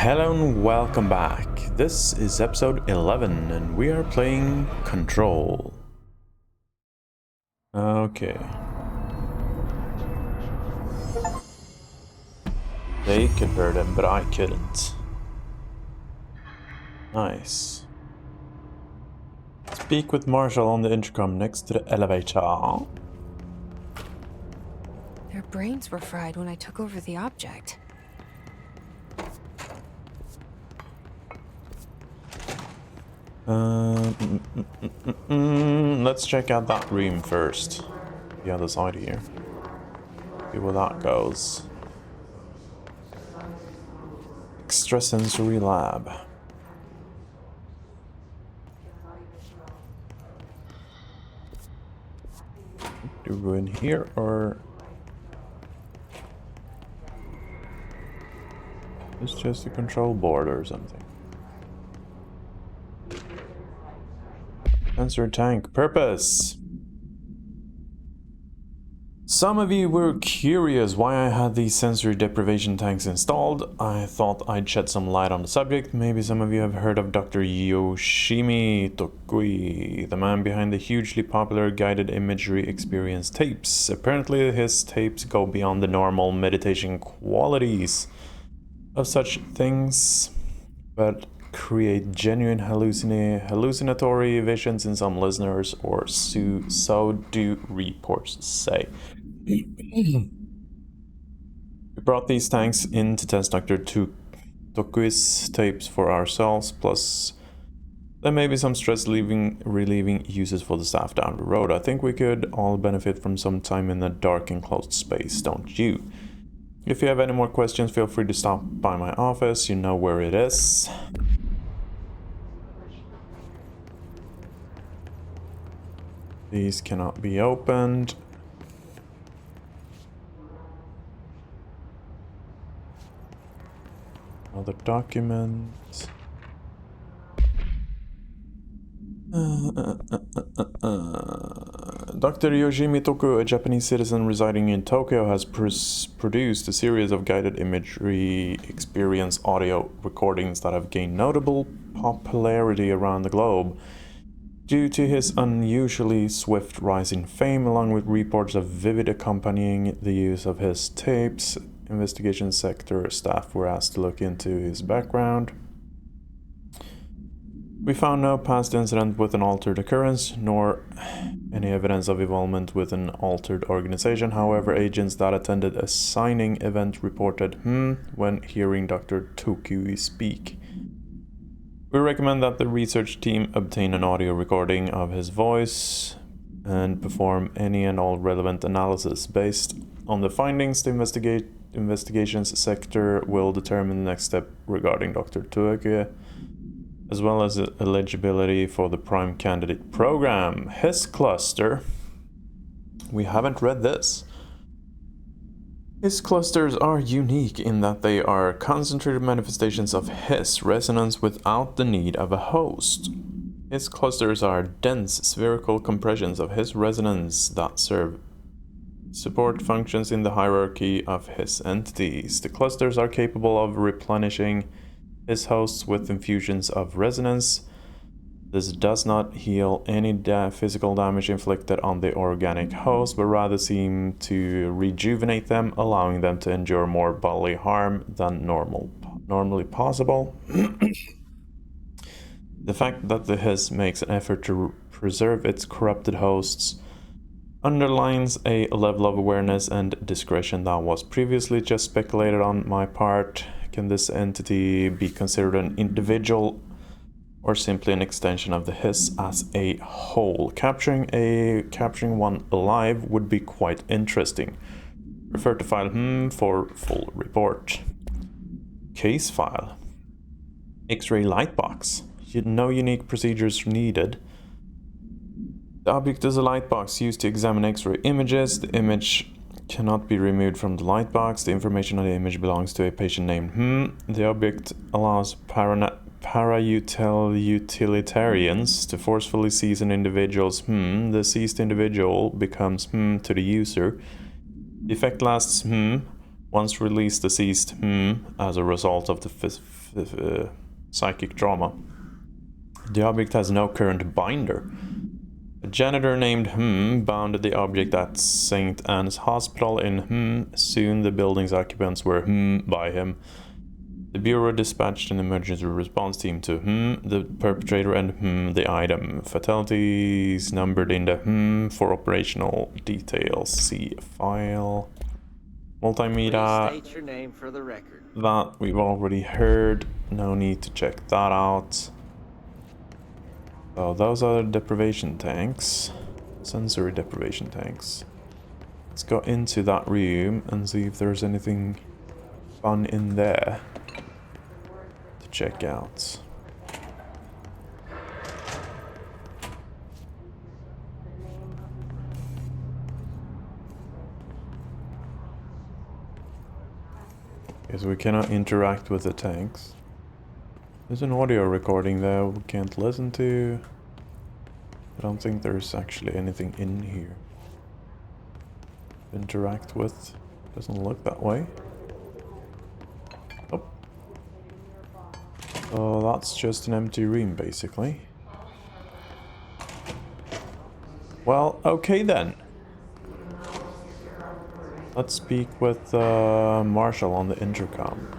Hello and welcome back. This is episode 11 and we are playing Control. Okay. They could hurt him, but I couldn't. Nice. Speak with Marshall on the intercom next to the elevator. Their brains were fried when I took over the object. Let's check out that room first. The other side here. See where that goes. Extrasensory lab. Do we go in here or... It's just a control board or something. Sensor tank purpose. Some of you were curious why I had these sensory deprivation tanks installed. I thought I'd shed some light on the subject. Maybe some of you have heard of Dr. Yoshimi Tokui, the man behind the hugely popular guided imagery experience tapes. Apparently his tapes go beyond the normal meditation qualities of such things, but create genuine hallucinatory visions in some listeners, or so do reports say. We brought these tanks in to test Dr. Tokui's tapes for ourselves, plus there may be some relieving uses for the staff down the road. I think we could all benefit from some time in a dark enclosed space, don't you? If you have any more questions, feel free to stop by my office. You know where it is. These cannot be opened. Another document. Dr. Yoshimi Toku, a Japanese citizen residing in Tokyo, has produced a series of guided imagery experience audio recordings that have gained notable popularity around the globe. Due to his unusually swift rise in fame, along with reports of vivid accompanying the use of his tapes, investigation sector staff were asked to look into his background. We found no past incident with an altered occurrence, nor any evidence of involvement with an altered organization. However, agents that attended a signing event reported when hearing Dr. Tokui speak. We recommend that the research team obtain an audio recording of his voice and perform any and all relevant analysis. Based on the findings, the investigations sector will determine the next step regarding Dr. Tokui, as well as eligibility for the Prime Candidate program. His cluster. We haven't read this. His clusters are unique in that they are concentrated manifestations of his resonance without the need of a host. His clusters are dense spherical compressions of his resonance that support functions in the hierarchy of his entities. The clusters are capable of replenishing his hosts with infusions of resonance. This does not heal any physical damage inflicted on the organic host, but rather seem to rejuvenate them, allowing them to endure more bodily harm than normally possible. The fact that the His makes an effort to preserve its corrupted hosts underlines a level of awareness and discretion that was previously just speculated on my part. Can this entity be considered an individual or simply an extension of the His as a whole? Capturing one alive would be quite interesting. Refer to file for full report. Case file. X-ray lightbox. No unique procedures needed. The object is a lightbox used to examine X-ray images. The image cannot be removed from the lightbox. The information on the image belongs to a patient named The object allows para-utilitarians to forcefully seize an individual's The seized individual becomes to the user. The effect lasts Once released the seized as a result of the psychic trauma. The object has no current binder. A janitor named bounded the object at St. Anne's Hospital in Soon the building's occupants were by him. The Bureau dispatched an emergency response team to the perpetrator and the item. Fatalities numbered in the for operational details. See file. Multimedia. Please state your name for the record. That we've already heard. No need to check that out. So those are deprivation tanks. Sensory deprivation tanks. Let's go into that room and see if there's anything fun in there to check out. Because we cannot interact with the tanks. There's an audio recording there we can't listen to. I don't think there's actually anything in here to interact with. Doesn't look that way. Oh. So that's just an empty room, basically. Well, okay then. Let's speak with Marshall on the intercom.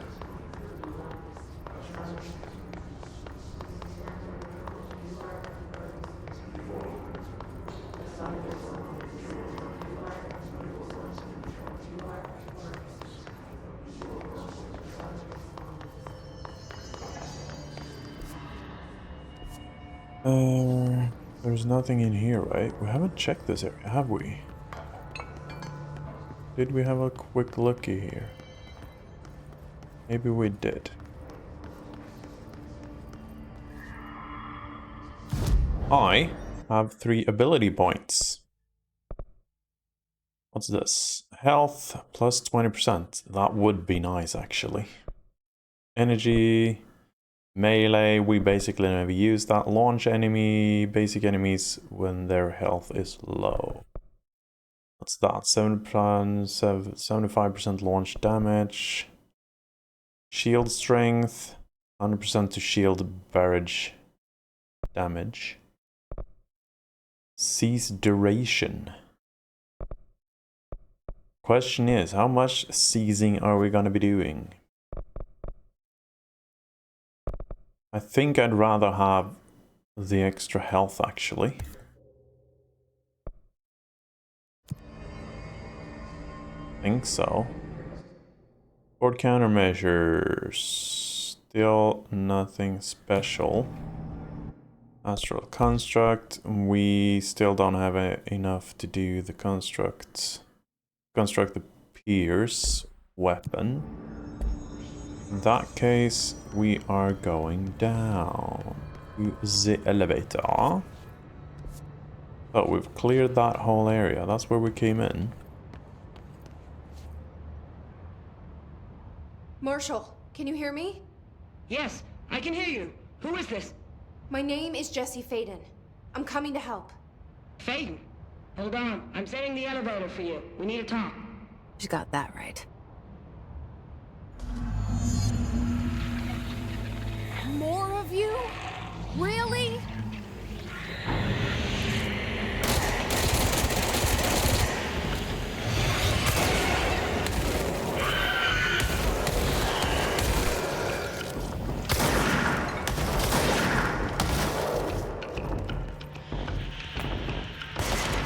There's nothing in here, right? We haven't checked this area, have we? Did we have a quick looky here? Maybe we did. I have 3 ability points. What's this? Health plus 20%. That would be nice, actually. Energy, melee, we basically never use that. Launch enemy, basic enemies when their health is low. What's that? 75% launch damage. Shield strength, 100% to shield barrage damage. Seize duration. Question is, how much seizing are we gonna be doing? I think I'd rather have the extra health, actually. Think so. For countermeasures, still nothing special. Astral construct, we still don't have enough to do the construct the pierce weapon. In that case, we are going down to the elevator. Oh, we've cleared that whole area. That's where we came in. Marshall, can you hear me? Yes, I can hear you. Who is this? My name is Jesse Faden. I'm coming to help. Faden. Hold on. I'm setting the elevator for you. We need to talk. She's got that right. More of you? Really?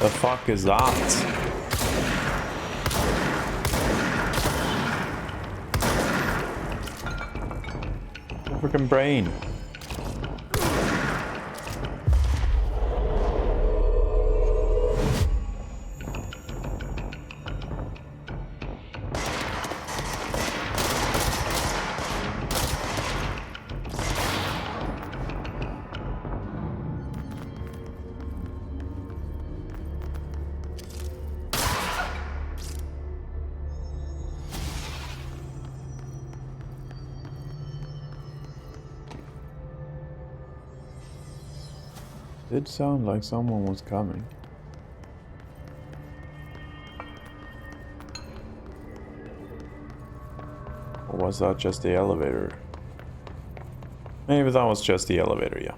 The fuck is that? Freaking brain. Did sound like someone was coming. Or was that just the elevator? Maybe that was just the elevator, yeah.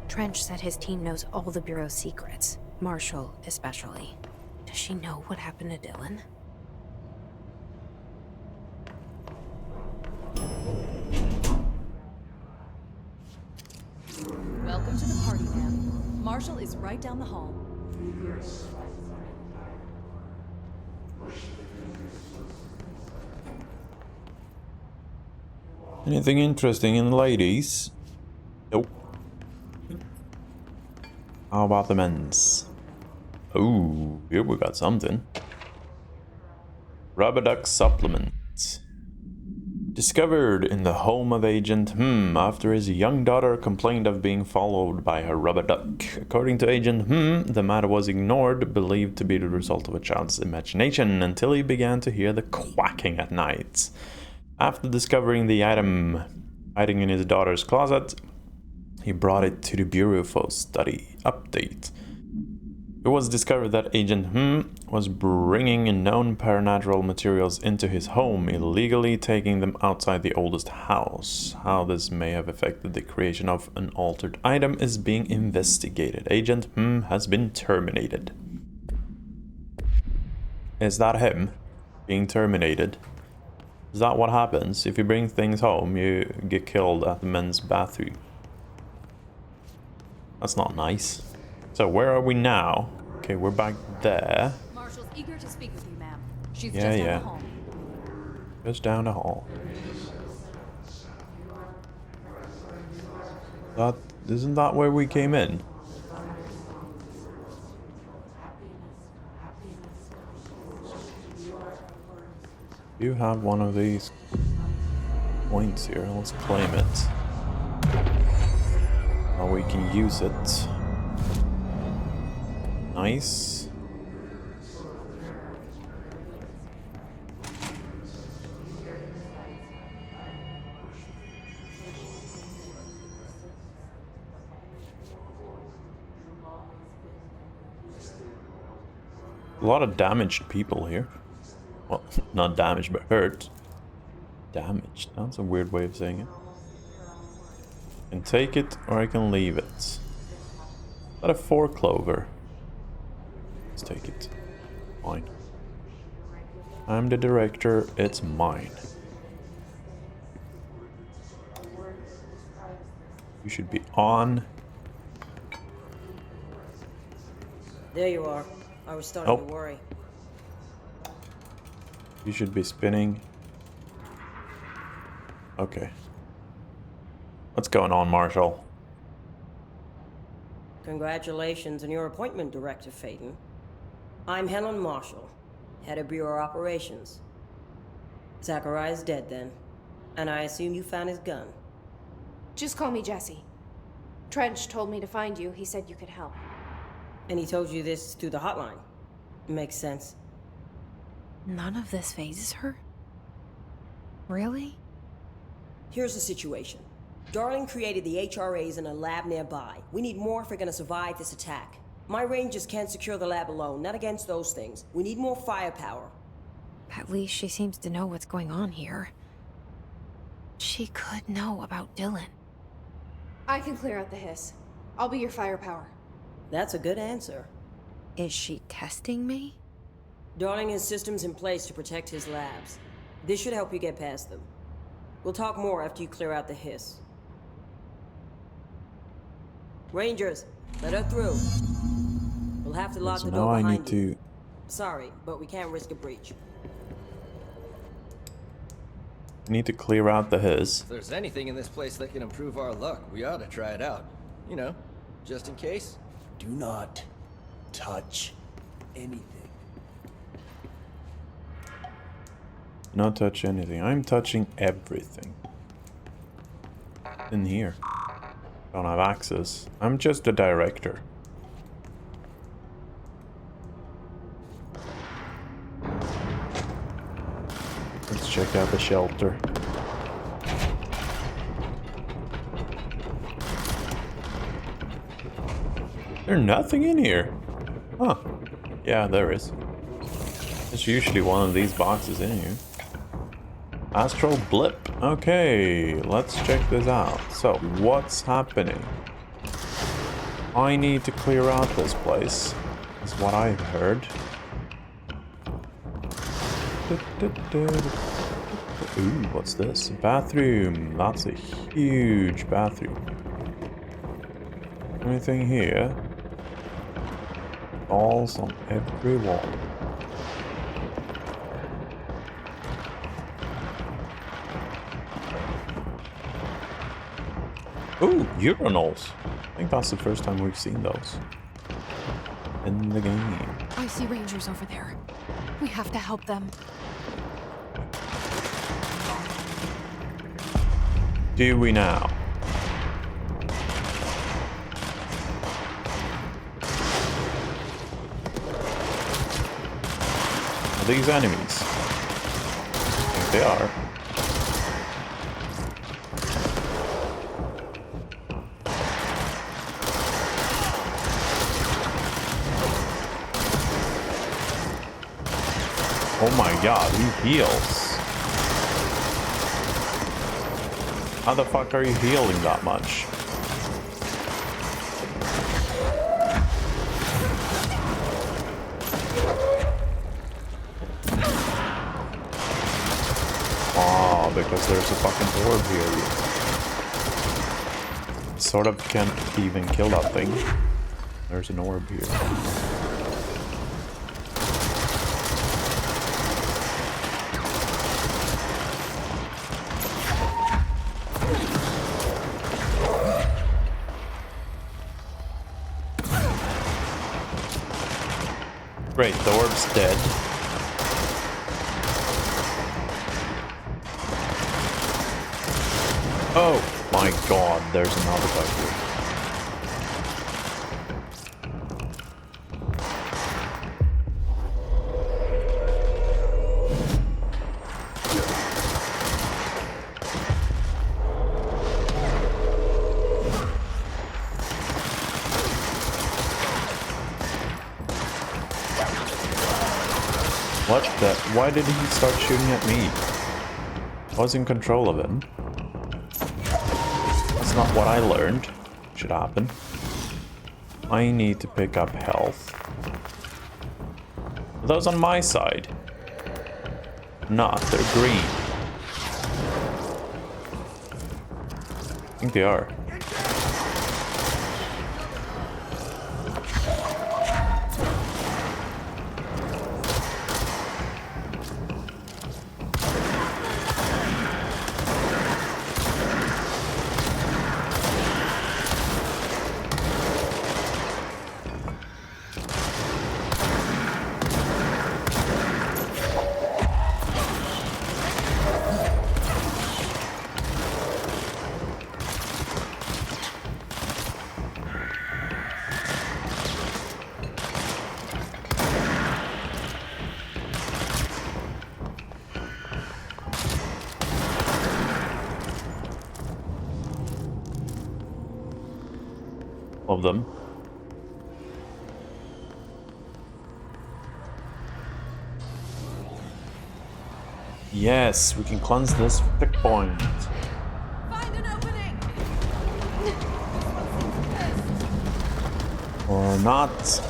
Trench said his team knows all the Bureau's secrets. Marshall, especially. Does she know what happened to Dylan? Welcome to the party, ma'am. Marshall is right down the hall. Anything interesting in ladies? Nope. How about the men's? Ooh, here we got something. Rubber duck supplement. Discovered in the home of Agent after his young daughter complained of being followed by her rubber duck. According to Agent the matter was ignored, believed to be the result of a child's imagination, until he began to hear the quacking at night. After discovering the item hiding in his daughter's closet, he brought it to the Bureau for study. Update. It was discovered that Agent was bringing known paranatural materials into his home, illegally taking them outside the oldest house. How this may have affected the creation of an altered item is being investigated. Agent has been terminated. Is that him being terminated? Is that what happens? If you bring things home, you get killed at the men's bathroom. That's not nice. So where are we now? Okay, we're back there. Marshall's eager to speak with you, ma'am. She's Yeah, just down yeah. the hall. Just down the hall. Isn't that where we came in? You have one of these points here. Let's claim it. Now we can use it. Nice. A lot of damaged people here. Well, not damaged, but hurt. Damaged. That's a weird way of saying it. I can take it or I can leave it. Is that a 4-clover? Let's take it. Fine. I'm the director, it's mine. You should be on. There you are. I was starting to worry. You should be spinning. Okay. What's going on, Marshall? Congratulations on your appointment, Director Faden. I'm Helen Marshall, head of Bureau Operations. Zachariah's dead then, and I assume you found his gun. Just call me Jesse. Trench told me to find you. He said you could help. And he told you this through the hotline. Makes sense. None of this phases her? Really? Here's the situation. Darling created the HRAs in a lab nearby. We need more if we're gonna survive this attack. My rangers can't secure the lab alone, not against those things. We need more firepower. At least she seems to know what's going on here. She could know about Dylan. I can clear out the hiss. I'll be your firepower. That's a good answer. Is she testing me? Darling has systems in place to protect his labs. This should help you get past them. We'll talk more after you clear out the hiss. Rangers, let her through. We'll have to lock So the now door I behind need you. to... Sorry, but we can't risk a breach. need to clear out the hiss. If there's anything in this place that can improve our luck, we ought to try it out. You know, just in case. Do not touch anything. Not touch anything. I'm touching everything. In here. Don't have access. I'm just a director. Let's check out the shelter. There's nothing in here. Huh. Yeah, there is. There's usually one of these boxes in here. Astral blip. Okay, let's check this out. So, what's happening? I need to clear out this place, is what I've heard. Ooh, what's this? Bathroom. That's a huge bathroom. Anything here? Balls on every wall. Ooh, urinals. I think that's the first time we've seen those in the game. I see rangers over there. We have to help them. Do we now? Are these enemies? I think they are. Oh my god, he heals. How the fuck are you healing that much? Oh, because there's a fucking orb here. Sort of can't even kill that thing. There's an orb here. Great, the orb's dead. Oh my god, there's another bug here. What the? Why did he start shooting at me? I was in control of him. That's not what I learned should happen. I need to pick up health. Are those on my side? Not, they're green. I think they are. Of them. Yes, we can cleanse this checkpoint. Find an opening! Or not.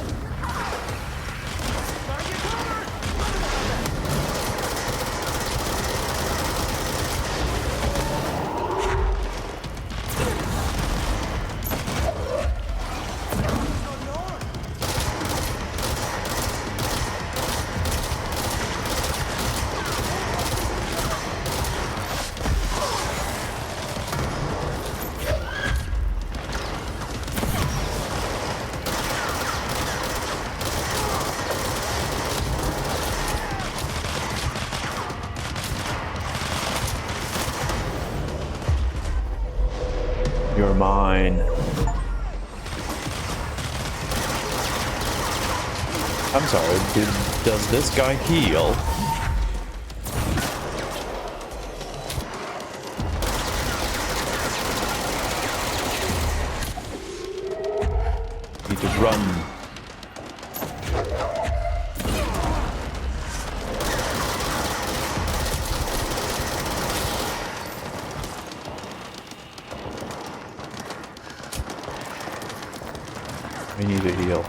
You're mine. I'm sorry, does this guy heal? Need to run. I need a heal.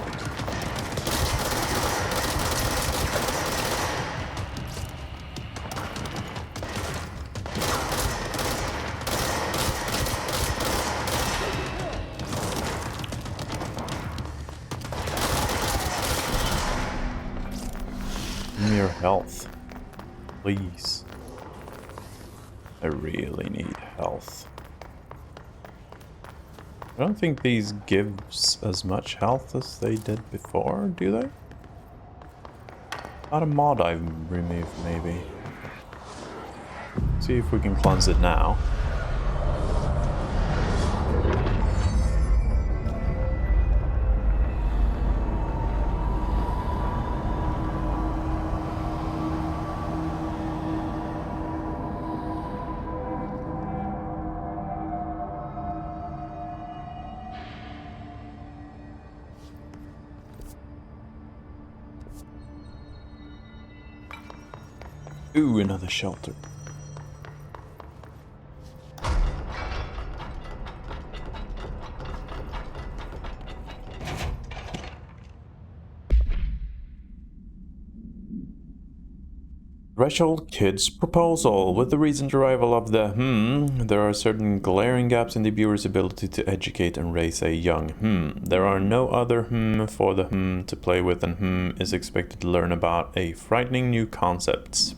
Give me your health. Please. I really need health. I don't think these gives as much health as they did before, do they? Not a mod I've removed, maybe. See if we can cleanse it now. Ooh, another shelter. Threshold Kid's proposal. With the recent arrival of the there are certain glaring gaps in the Bureau's ability to educate and raise a young There are no other for the to play with, and is expected to learn about a frightening new concepts.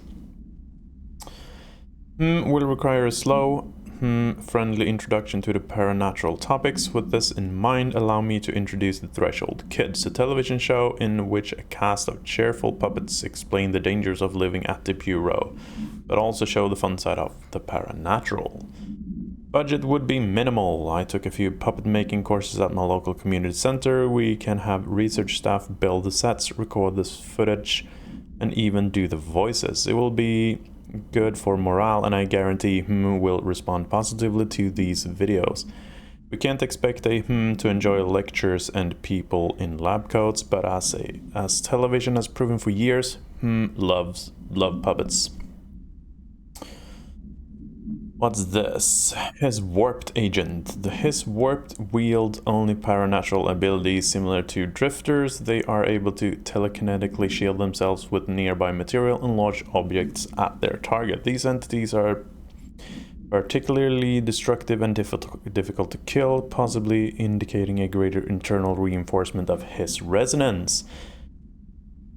Will require a slow, friendly introduction to the paranatural topics. With this in mind, allow me to introduce the Threshold Kids, a television show in which a cast of cheerful puppets explain the dangers of living at the Bureau, but also show the fun side of the paranatural. Budget would be minimal. I took a few puppet making courses at my local community center. We can have research staff build the sets, record this footage, and even do the voices. It will be good for morale, and I guarantee will respond positively to these videos. We can't expect a to enjoy lectures and people in lab coats, but as television has proven for years, love puppets. What's this? His warped agent. His warped wield only paranatural abilities similar to drifters. They are able to telekinetically shield themselves with nearby material and launch objects at their target. These entities are particularly destructive and difficult to kill, possibly indicating a greater internal reinforcement of his resonance.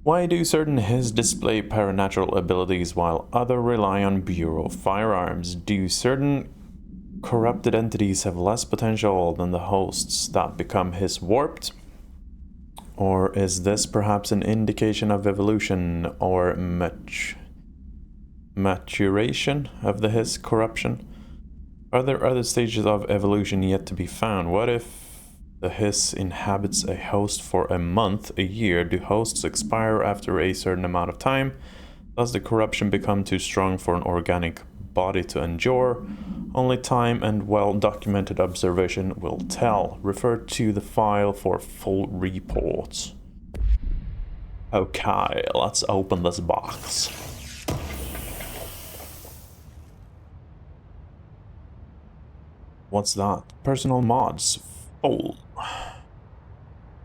Why do certain His display paranatural abilities while other rely on Bureau firearms? Do certain corrupted entities have less potential than the hosts that become His warped? Or is this perhaps an indication of evolution or maturation of the His corruption? Are there other stages of evolution yet to be found? What if the Hiss inhabits a host for a month, a year? Do hosts expire after a certain amount of time? Does the corruption become too strong for an organic body to endure? Only time and well-documented observation will tell. Refer to the file for full reports. Okay, let's open this box. What's that? Personal mods. Full.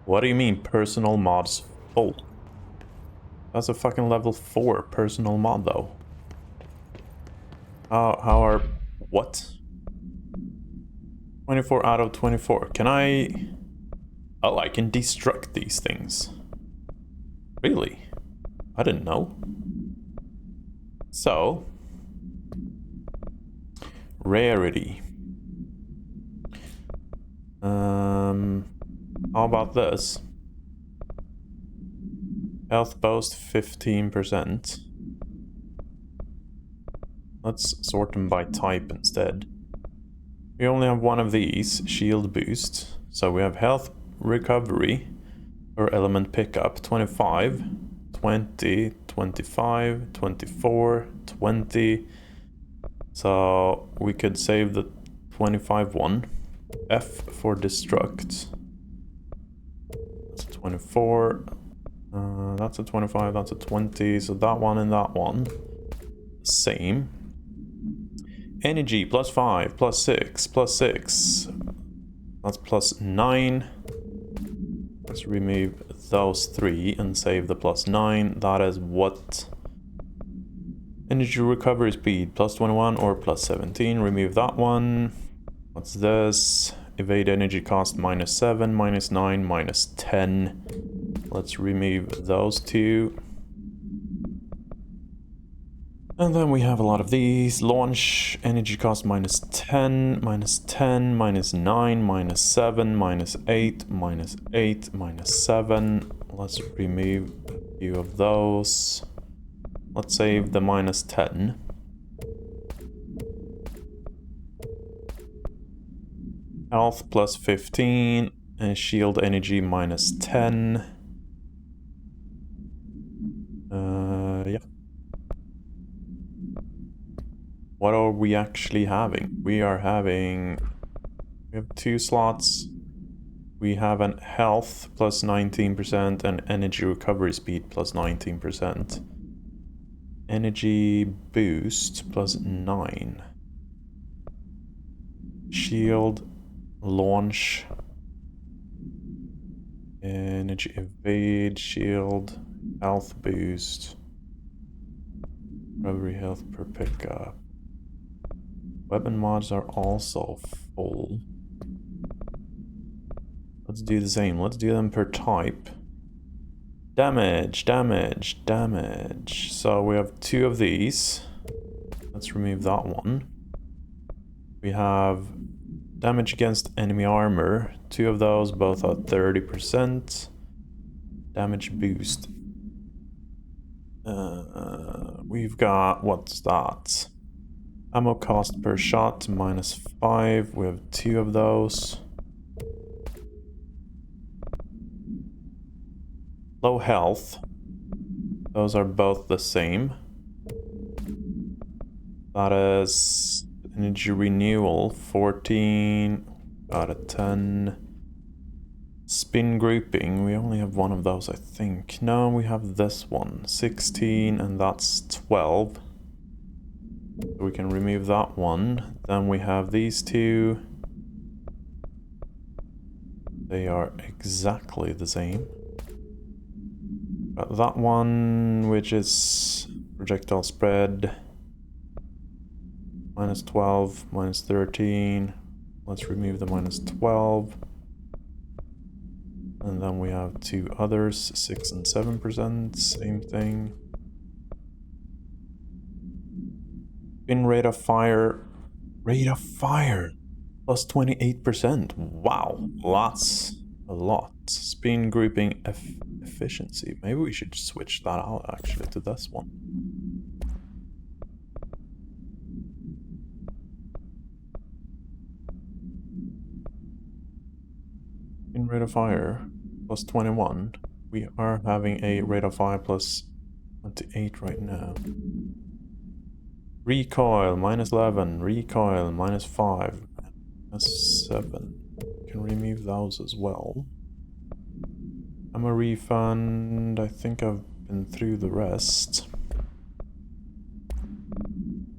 What do you mean personal mods full? That's a fucking level 4 personal mod though. How are... what? 24 out of 24. Can I... oh, I can destruct these things. Really? I didn't know. So... rarity. How about this? Health boost 15%. Let's sort them by type instead. We only have one of these, shield boost. So we have health recovery or element pickup 25, 20, 25, 24, 20. So we could save the 25 one. F for destruct. That's a 24. That's a 25, that's a 20. So that one and that one. Same. Energy plus 5, plus 6, plus 6. That's plus 9. Let's remove those 3 and save the +9. That is what? Energy recovery speed, +21 or +17. Remove that one. What's this? Evade energy cost -7, -9, -10. Let's remove those 2. And then we have a lot of these. Launch energy cost -10, -10, -9, -7, -8, -8, -7. Let's remove a few of those. Let's save the -10. Health +15 and shield energy -10. Yeah. What are we actually having? We have 2 slots. We have an health +19% and energy recovery speed +19%. Energy boost +9. Shield, launch, energy evade, shield, health boost, recovery health per pickup. Weapon mods are also full. Let's do the same. Let's do them per type. Damage, damage, damage. So we have 2 of these. Let's remove that one. We have damage against enemy armor. 2 of those, both at 30%. Damage boost. We've got, what's that? Ammo cost per shot, -5. We have 2 of those. Low health. Those are both the same. That is energy renewal, 14. Got a 10. Spin grouping, we only have 1 of those, I think. No, we have this one, 16, and that's 12. So we can remove that one. Then we have these 2. They are exactly the same. Got that one, which is projectile spread. -12, -13. Let's remove the -12. And then we have 2 others, 6 and 7%, same thing. Spin rate of fire, +28%. Wow, that's a lot. Spin grouping efficiency. Maybe we should switch that out actually to this one. In rate of fire, +21. We are having a rate of fire +28 right now. Recoil, -11. Recoil, -5. -7. Can remove those as well. Ammo refund. I think I've been through the rest.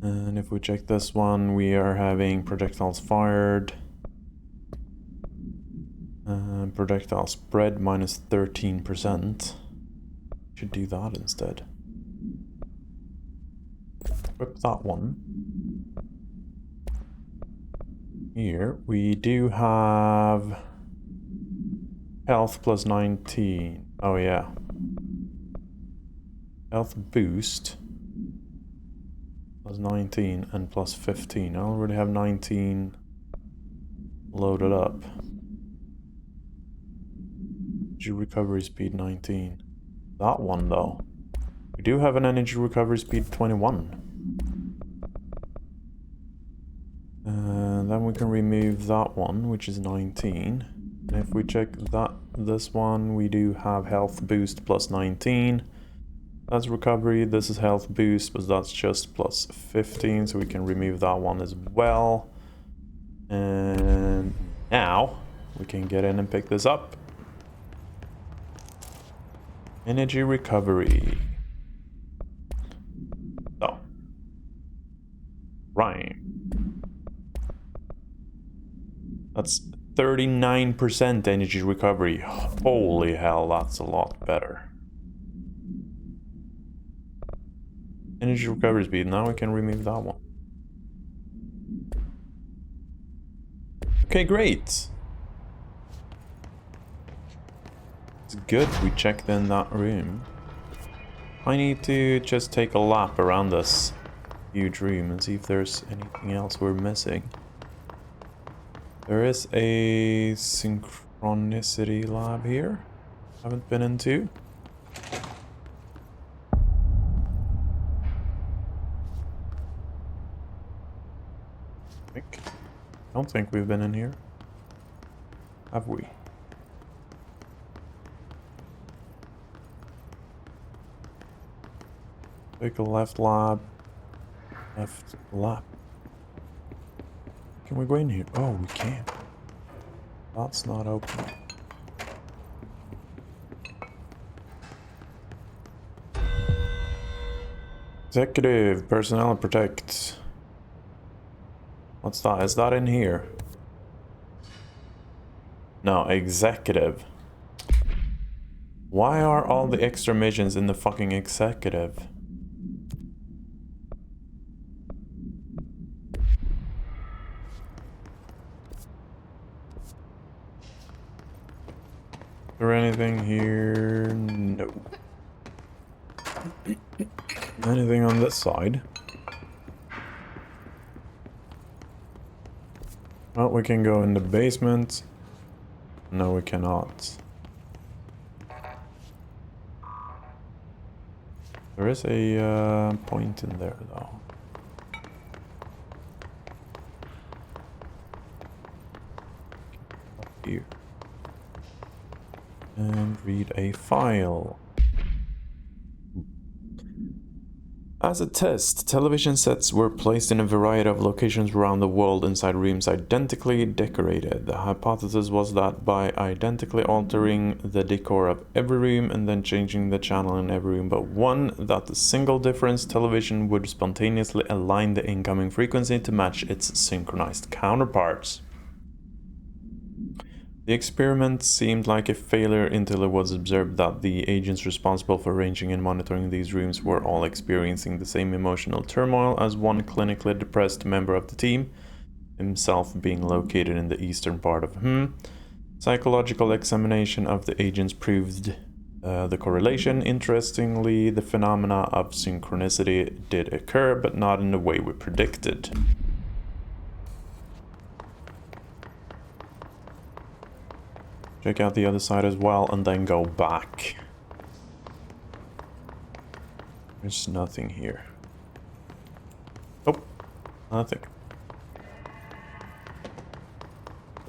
And if we check this one, we are having projectiles fired. Projectile spread -13%. Should do that instead. Equip that one. Here we do have health +19. Oh yeah. Health boost +19 and +15. I already have 19 loaded up. Energy recovery speed 19. That one though. We do have an energy recovery speed 21. And then we can remove that one, which is 19. And if we check this one, we do have health boost +19. That's recovery, this is health boost, but that's just +15, so we can remove that one as well. And now we can get in and pick this up. Energy recovery. So, right. That's 39% energy recovery. Holy hell, that's a lot better. Energy recovery speed. Now we can remove that one. Okay, great. It's good we checked in that room. I need to just take a lap around this huge room and see if there's anything else we're missing. There is a synchronicity lab here. Haven't been into. I don't think we've been in here. Have we? Take a left lab. Left lab. Can we go in here? Oh, we can. That's not open. Executive, personnel protect. What's that? Is that in here? No, executive. Why are all the extra missions in the fucking executive? Is there anything here? No. Anything on this side? Well, we can go in the basement. No, we cannot. There is a point in there, though. Up here. And read a file. As a test, television sets were placed in a variety of locations around the world inside rooms identically decorated. The hypothesis was that by identically altering the decor of every room and then changing the channel in every room but one, that the single difference television would spontaneously align the incoming frequency to match its synchronized counterparts. The experiment seemed like a failure until it was observed that the agents responsible for arranging and monitoring these rooms were all experiencing the same emotional turmoil as one clinically depressed member of the team, himself being located in the eastern part of Psychological examination of the agents proved the correlation. Interestingly, the phenomena of synchronicity did occur, but not in the way we predicted. Check out the other side as well and then go back. There's nothing here. Oh, nothing.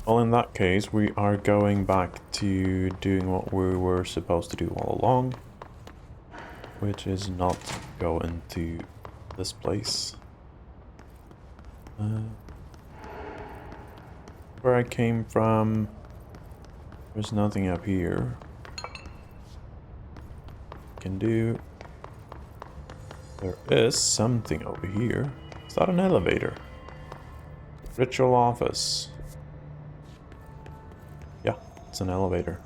Well, in that case, we are going back to doing what we were supposed to do all along, which is not go into this place. Where I came from. There's nothing up here. Can do. There is something over here. Is that an elevator? Ritual office. Yeah, it's an elevator.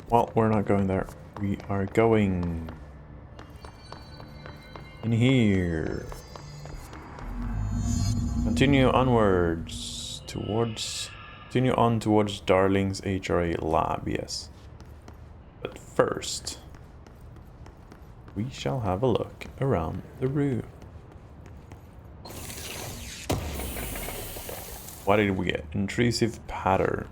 Well, we're not going there. We are going in here. Continue onwards. Continue on towards Darling's HRA lab, yes. But first, we shall have a look around the room. What did we get? Intrusive pattern.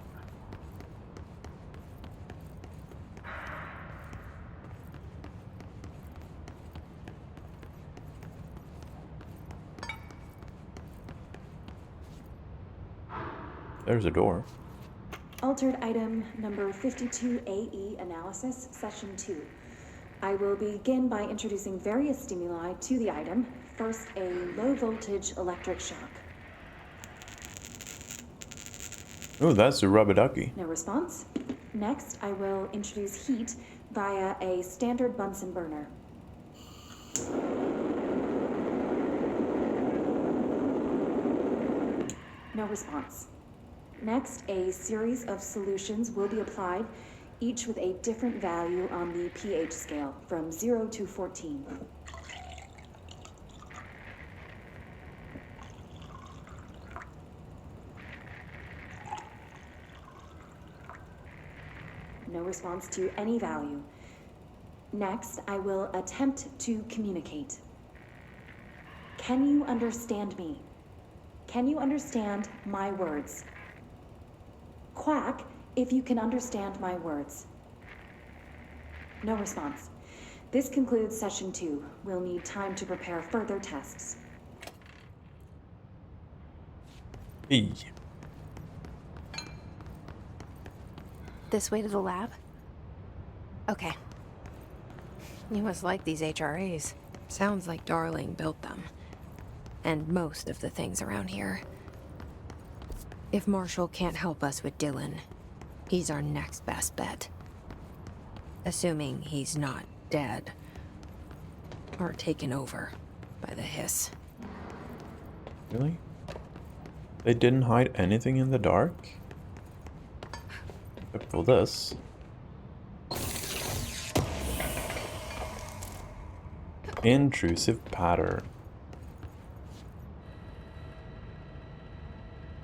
There's a door. Altered item number 52AE analysis, session 2. I will begin by introducing various stimuli to the item. First, a low voltage electric shock. Oh, that's a rubber ducky. No response. Next, I will introduce heat via a standard Bunsen burner. No response. Next, a series of solutions will be applied, each with a different value on the pH scale, from 0 to 14. No response to any value. Next, I will attempt to communicate. Can you understand me? Can you understand my words? Quack if you can understand my words. No response. This concludes session 2. We'll need time to prepare further tests. Hey. This way to the lab? Okay. You must like these HRAs. Sounds like Darling built them. And most of the things around here. If Marshall can't help us with Dylan, he's our next best bet. Assuming he's not dead. Or taken over by the hiss. Really? They didn't hide anything in the dark? Except for this. Intrusive pattern.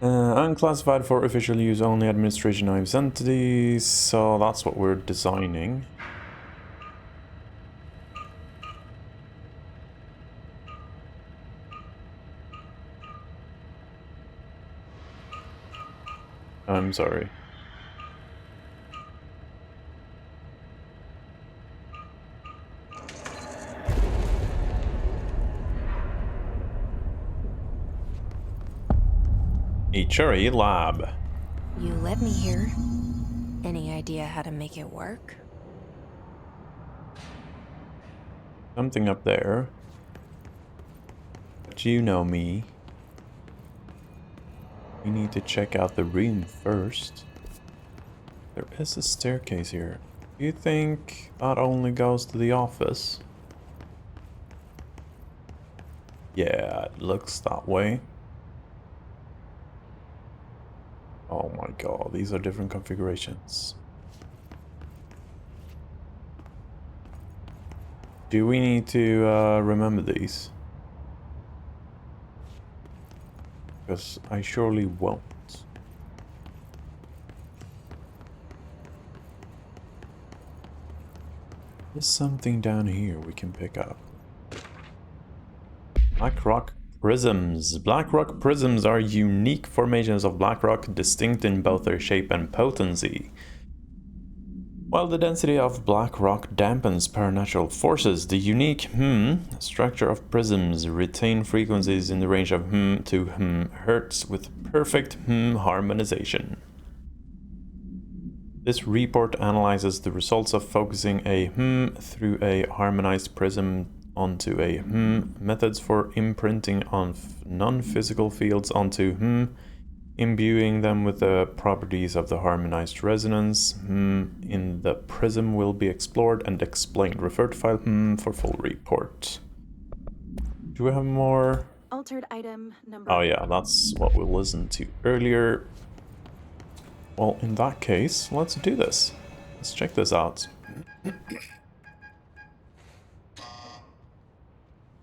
Unclassified for official use only, administration of entities, so that's what we're designing. I'm sorry. HRA lab. You led me here. Any idea how to make it work? Something up there. But you know me. We need to check out the room first. There is a staircase here. Do you think that only goes to the office? Yeah, it looks that way. Oh my god, these are different configurations. Do we need to remember these? Because I surely won't. There's something down here we can pick up. Black rock prisms. Black rock prisms are unique formations of black rock, distinct in both their shape and potency. While the density of black rock dampens paranatural forces, the unique structure of prisms retain frequencies in the range of to hertz with perfect harmonization. This report analyzes the results of focusing a through a harmonized prism onto a methods for imprinting on non-physical fields onto imbuing them with the properties of the harmonized resonance in the prism will be explored and explained. Refer to file for full report. Do we have more? Altered item number... Oh yeah, that's what we listened to earlier. Well, in that case, let's do this. Let's check this out.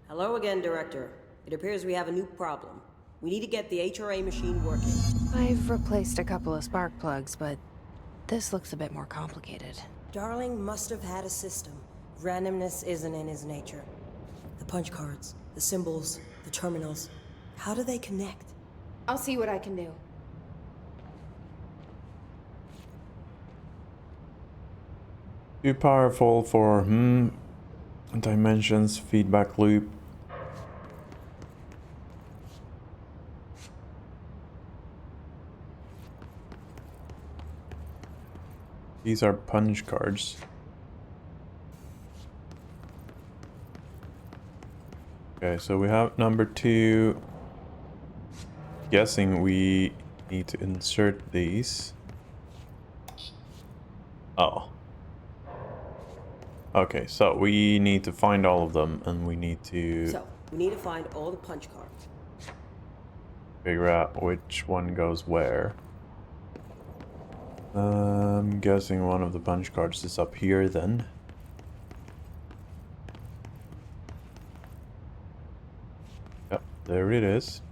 Hello again, Director. It appears we have a new problem. We need to get the HRA machine working. I've replaced a couple of spark plugs, but this looks a bit more complicated. Darling must have had a system. Randomness isn't in his nature. The punch cards, the symbols, the terminals. How do they connect? I'll see what I can do. Too powerful for dimensions, feedback loop. These are punch cards. Okay, so we have number 2. Guessing we need to insert these. Oh. Okay, so we need to find all of them and we need to... So, we need to find all the punch cards. figure out which one goes where. I'm guessing one of the punch cards is up here then. Yep, there it is.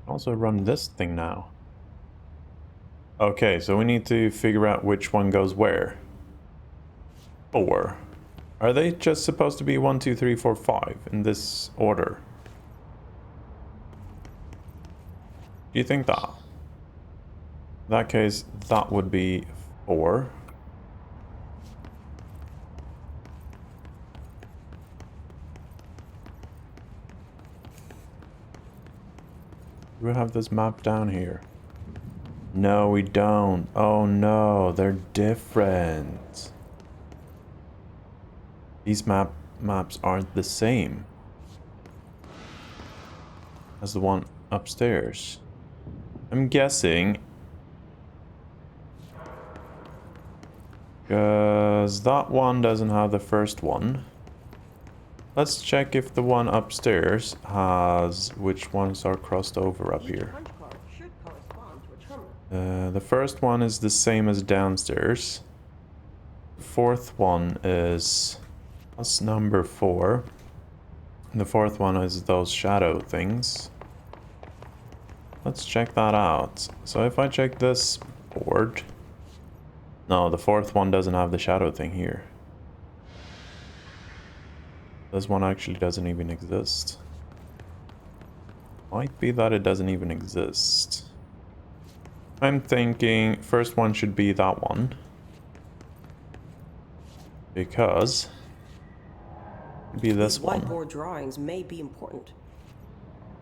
Also run this thing now. Okay, so we need to figure out which one goes where. 4. Are they just supposed to be 1, 2, 3, 4, 5 in this order? Do you think that? In that case, that would be 4. Do we have this map down here? No, we don't. Oh no, they're different. These maps aren't the same as the one upstairs. I'm guessing because that one doesn't have the first one. Let's check if the one upstairs has which ones are crossed over up here. The first one is the same as downstairs. The fourth one is... that's number 4. And the fourth one is those shadow things. Let's check that out. So if I check this board... no, the fourth one doesn't have the shadow thing here. This one actually doesn't even exist. Might be that it doesn't even exist. I'm thinking first one should be that one. Because... it'd be this one. Whiteboard drawings may be important.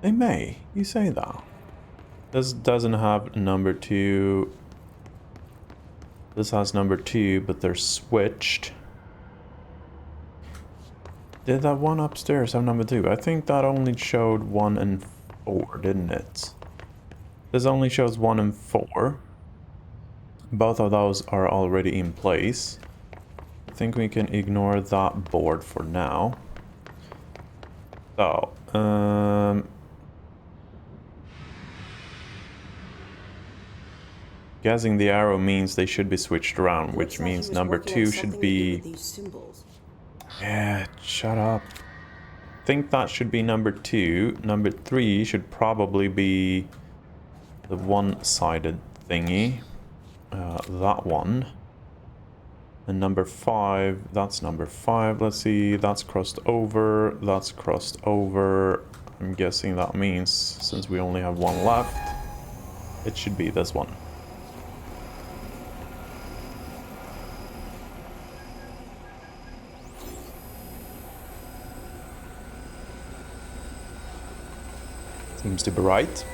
They may. You say that. This doesn't have number 2. This has number 2, but they're switched. Did that one upstairs have number 2? I think that only showed 1 and 4, didn't it? This only shows 1 and 4. Both of those are already in place. I think we can ignore that board for now. So, guessing the arrow means they should be switched around, which means number 2 should be... yeah, shut up. I think that should be number 2. Number 3 should probably be the one-sided thingy. That one. And number 5, that's number 5. Let's see, that's crossed over. That's crossed over. I'm guessing that means, since we only have one left, it should be this one. Seems to be right.